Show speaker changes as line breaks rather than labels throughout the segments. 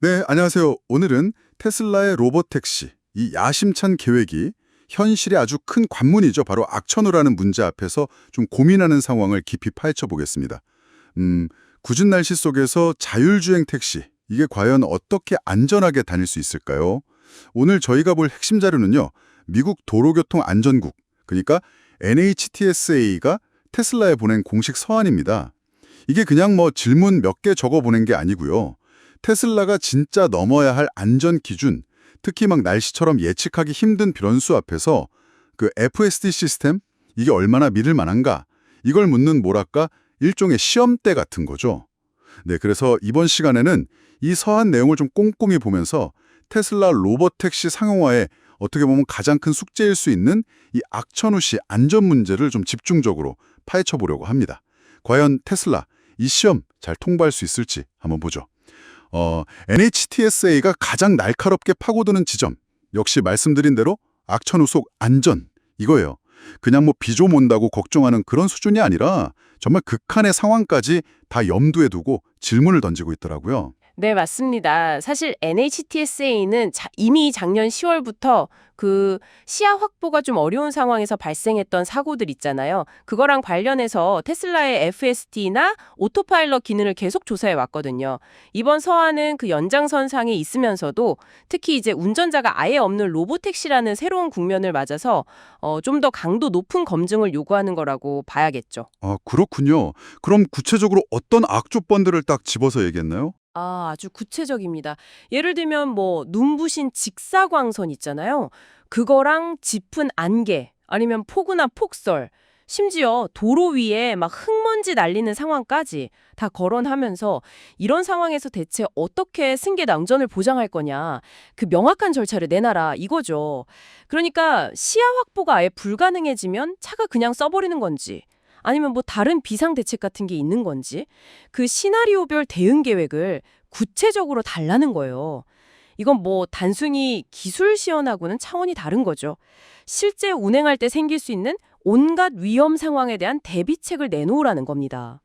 네, 안녕하세요. 오늘은 테슬라의 로봇택시, 이 야심찬 계획이 현실의 아주 큰 관문이죠. 바로 악천후라는 문제 앞에서 좀 고민하는 상황을 깊이 파헤쳐 보겠습니다. 궂은 날씨 속에서 자율주행 택시, 이게 과연 어떻게 안전하게 다닐 수 있을까요? 오늘 저희가 볼 핵심 자료는요. 미국 도로교통안전국, 그러니까 NHTSA가 테슬라에 보낸 공식 서한입니다. 이게 그냥 뭐 질문 몇 개 적어 보낸 게 아니고요. 테슬라가 진짜 넘어야 할 안전 기준, 특히 막 날씨처럼 예측하기 힘든 변수 앞에서 그 FSD 시스템, 이게 얼마나 믿을 만한가, 이걸 묻는 뭐랄까 일종의 시험대 같은 거죠. 네, 그래서 이번 시간에는 이 서한 내용을 좀 꼼꼼히 보면서 테슬라 로봇택시 상용화에 어떻게 보면 가장 큰 숙제일 수 있는 이 악천후 시 안전 문제를 좀 집중적으로 파헤쳐 보려고 합니다. 과연 테슬라 이 시험 잘 통과할 수 있을지 한번 보죠. NHTSA가 가장 날카롭게 파고드는 지점, 역시 말씀드린 대로 악천후 속 안전, 이거예요. 그냥 뭐 비좀 온다고 걱정하는 그런 수준이 아니라 정말 극한의 상황까지 다 염두에 두고 질문을 던지고 있더라고요.
네, 맞습니다. 사실 NHTSA는 이미 작년 10월부터 그 시야 확보가 좀 어려운 상황에서 발생했던 사고들 있잖아요. 그거랑 관련해서 테슬라의 FSD나 오토파일럿 기능을 계속 조사해 왔거든요. 이번 서한은 그 연장선상에 있으면서도 특히 이제 운전자가 아예 없는 로보택시라는 새로운 국면을 맞아서 좀 더 강도 높은 검증을 요구하는 거라고 봐야겠죠.
아, 그렇군요. 그럼 구체적으로 어떤 악조건들을 딱 집어서 얘기했나요?
아주 구체적입니다. 예를 들면 뭐 눈부신 직사광선 있잖아요. 그거랑 짙은 안개, 아니면 폭우나 폭설, 심지어 도로 위에 막 흙먼지 날리는 상황까지 다 거론하면서 이런 상황에서 대체 어떻게 승객 안전을 보장할 거냐, 그 명확한 절차를 내놔라 이거죠. 그러니까 시야 확보가 아예 불가능해지면 차가 그냥 써버리는 건지, 아니면 뭐 다른 비상 대책 같은 게 있는 건지, 그 시나리오별 대응 계획을 구체적으로 달라는 거예요. 이건 뭐 단순히 기술 시연하고는 차원이 다른 거죠. 실제 운행할 때 생길 수 있는 온갖 위험 상황에 대한 대비책을 내놓으라는 겁니다.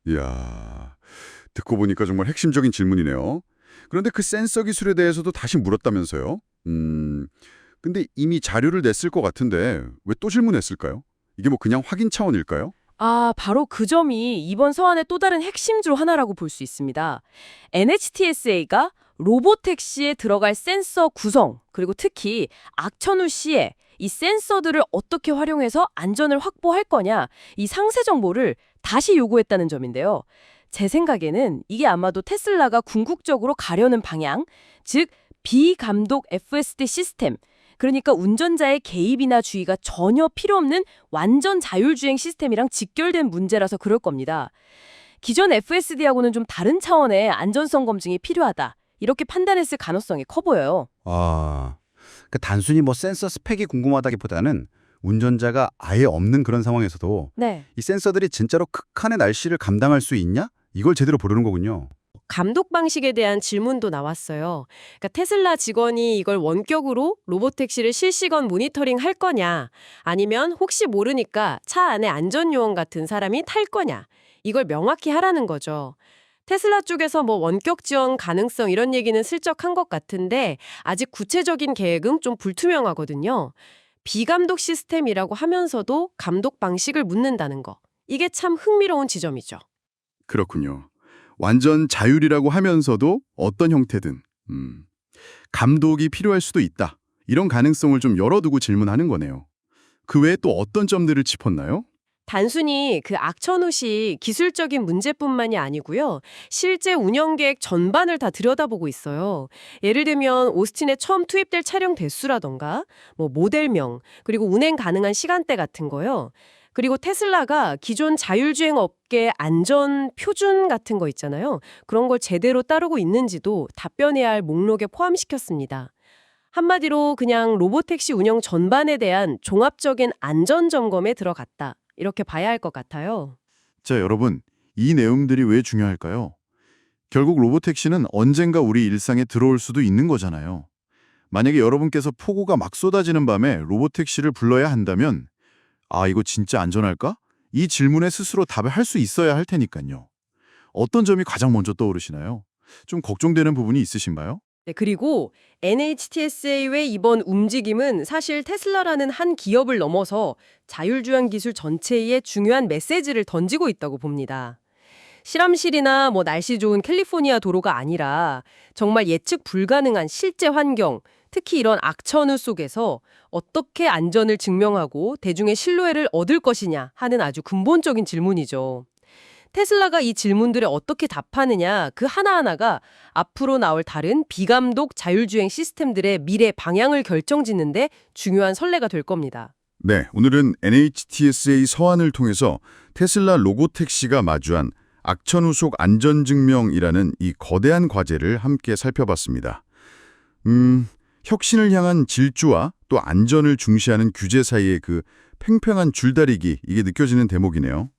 이야, 듣고 보니까 정말 핵심적인 질문이네요. 그런데 그 센서 기술에 대해서도 다시 물었다면서요? 근데 이미 자료를 냈을 것 같은데 왜 또 질문했을까요? 이게 뭐 그냥 확인 차원일까요?
바로 그 점이 이번 서한의 또 다른 핵심 중 하나라고 볼 수 있습니다. NHTSA가 로보택시에 들어갈 센서 구성, 그리고 특히 악천후 시에 이 센서들을 어떻게 활용해서 안전을 확보할 거냐, 이 상세 정보를 다시 요구했다는 점인데요. 제 생각에는 이게 아마도 테슬라가 궁극적으로 가려는 방향, 즉 비감독 FSD 시스템, 그러니까 운전자의 개입이나 주의가 전혀 필요 없는 완전 자율주행 시스템이랑 직결된 문제라서 그럴 겁니다. 기존 FSD하고는 좀 다른 차원의 안전성 검증이 필요하다, 이렇게 판단했을 가능성이 커 보여요.
아, 그 단순히 뭐 센서 스펙이 궁금하다기보다는 운전자가 아예 없는 그런 상황에서도
네.
이 센서들이 진짜로 극한의 날씨를 감당할 수 있냐? 이걸 제대로 보려는 거군요.
감독 방식에 대한 질문도 나왔어요. 그러니까 테슬라 직원이 이걸 원격으로 로보택시를 실시간 모니터링 할 거냐, 아니면 혹시 모르니까 차 안에 안전요원 같은 사람이 탈 거냐, 이걸 명확히 하라는 거죠. 테슬라 쪽에서 뭐 원격 지원 가능성 이런 얘기는 슬쩍 한 것 같은데 아직 구체적인 계획은 좀 불투명하거든요. 비감독 시스템이라고 하면서도 감독 방식을 묻는다는 거. 이게 참 흥미로운 지점이죠.
그렇군요. 완전 자율이라고 하면서도 어떤 형태든 감독이 필요할 수도 있다. 이런 가능성을 좀 열어두고 질문하는 거네요. 그 외에 또 어떤 점들을 짚었나요?
단순히 그 악천후 시 기술적인 문제뿐만이 아니고요. 실제 운영 계획 전반을 다 들여다보고 있어요. 예를 들면 오스틴에 처음 투입될 차량 대수라던가 뭐 모델명, 그리고 운행 가능한 시간대 같은 거요. 그리고 테슬라가 기존 자율주행 업계 안전 표준 같은 거 있잖아요. 그런 걸 제대로 따르고 있는지도 답변해야 할 목록에 포함시켰습니다. 한마디로 그냥 로보택시 운영 전반에 대한 종합적인 안전 점검에 들어갔다, 이렇게 봐야 할 것 같아요.
자, 여러분, 이 내용들이 왜 중요할까요? 결국 로보택시는 언젠가 우리 일상에 들어올 수도 있는 거잖아요. 만약에 여러분께서 폭우가 막 쏟아지는 밤에 로보택시를 불러야 한다면 아, 이거 진짜 안전할까? 이 질문에 스스로 답을 할 수 있어야 할 테니까요. 어떤 점이 가장 먼저 떠오르시나요? 좀 걱정되는 부분이 있으신가요?
네, 그리고 NHTSA의 이번 움직임은 사실 테슬라라는 한 기업을 넘어서 자율주행 기술 전체에 중요한 메시지를 던지고 있다고 봅니다. 실험실이나 날씨 좋은 캘리포니아 도로가 아니라 정말 예측 불가능한 실제 환경, 특히 이런 악천후 속에서 어떻게 안전을 증명하고 대중의 신뢰를 얻을 것이냐 하는 아주 근본적인 질문이죠. 테슬라가 이 질문들에 어떻게 답하느냐, 그 하나하나가 앞으로 나올 다른 비감독 자율주행 시스템들의 미래 방향을 결정짓는데 중요한 선례가 될 겁니다.
네, 오늘은 NHTSA 서한을 통해서 테슬라 로보택시가 마주한 악천후 속 안전증명이라는 이 거대한 과제를 함께 살펴봤습니다. 혁신을 향한 질주와 또 안전을 중시하는 규제 사이의 그 팽팽한 줄다리기, 이게 느껴지는 대목이네요.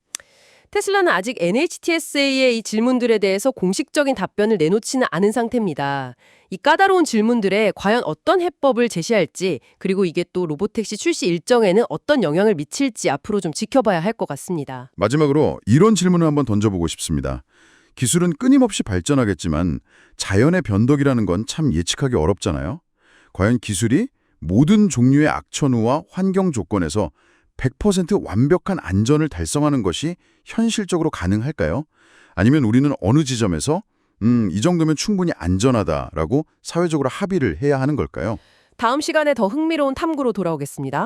테슬라는 아직 NHTSA의 이 질문들에 대해서 공식적인 답변을 내놓지는 않은 상태입니다. 이 까다로운 질문들에 과연 어떤 해법을 제시할지, 그리고 이게 또 로보택시 출시 일정에는 어떤 영향을 미칠지 앞으로 좀 지켜봐야 할 것 같습니다.
마지막으로 이런 질문을 한번 던져보고 싶습니다. 기술은 끊임없이 발전하겠지만 자연의 변덕이라는 건 참 예측하기 어렵잖아요. 과연 기술이 모든 종류의 악천후와 환경 조건에서 100% 완벽한 안전을 달성하는 것이 현실적으로 가능할까요? 아니면 우리는 어느 지점에서 이 정도면 충분히 안전하다라고 사회적으로 합의를 해야 하는 걸까요?
다음 시간에 더 흥미로운 탐구로 돌아오겠습니다.